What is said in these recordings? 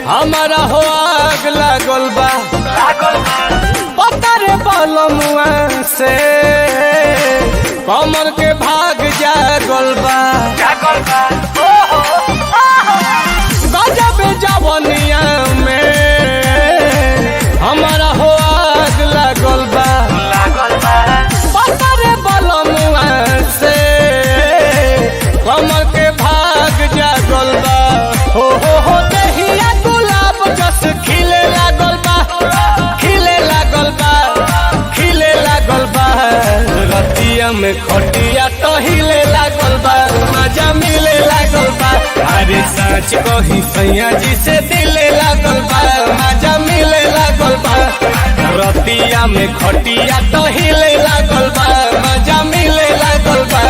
हमारा हो आग लागल बा पत्थर बलमुआ से कमर के भाग जागल बा गजब जवनिया में हमारा हो आग लागल बा पत्थर बलमुआ से कमर के भाग जागल बा हो दहिया गुलाब जस खिले लागल बा खिले लागल बा खिले लागल बा रतिया में खटिया टहिले लागल बा मजा मिले लागल बा अरे सच कही सैया जी से दिले लागल बा मजा मिले लागल बा रतिया में खटिया टहिले लागल बा मजा मिले लागल बा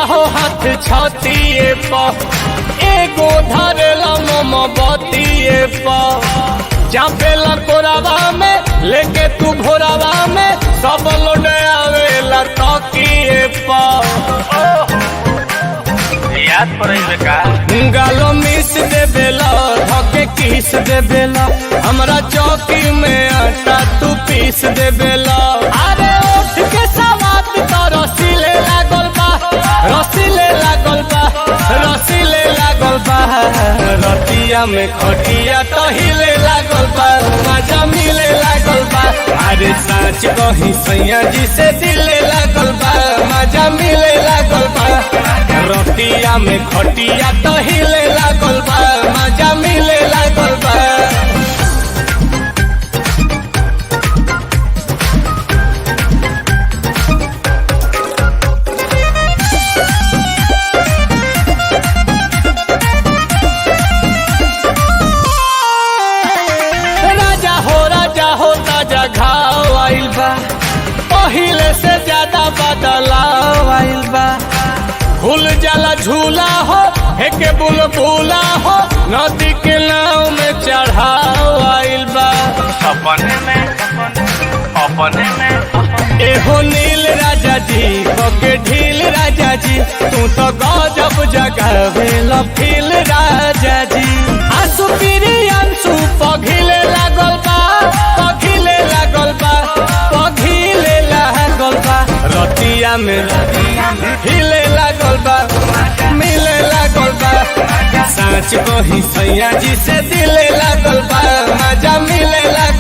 हो हाथ छतिए पर एगो धरेला मोमबत्तिए पर चापेला कोरावा में लेके तू भोरावा में सब लोड आवेला तकिए पर याद पड़े का गालो मिस दे बेला धके किस दे बेला हमरा चौकी में आटा तू पीस दे बेला अरे उठ के सवात तो रसीले लागल बा रसीले लागल बा रसीले लागल बा रतिया में खटिया टहिले लागल बा मजा मिले लागल बा अरे सच कही सैया जी से दिले लागल बा मजा मिले लागल बा रतिया में खटिया टहिले लागल बा मजा मिले लागल बा घाव आइल बा पहिले से ज्यादा बदलाव आइल बा भूल जाला झूला हो हेके बुलबुला हो नदी के नाव में चढ़ाव आइल बा अपने में एहो नील राजा जी बके ढील राजा जी तू तो गजब जगावेला फील राजा जी आंसू पीरी आंसू पघिले लागल बा पघिले लागल बा पघिले लागल बा रतिया में हिले लागल बा मिले लागल बा सच कही सैया जी से दिले लागल बा मजा मिले लागल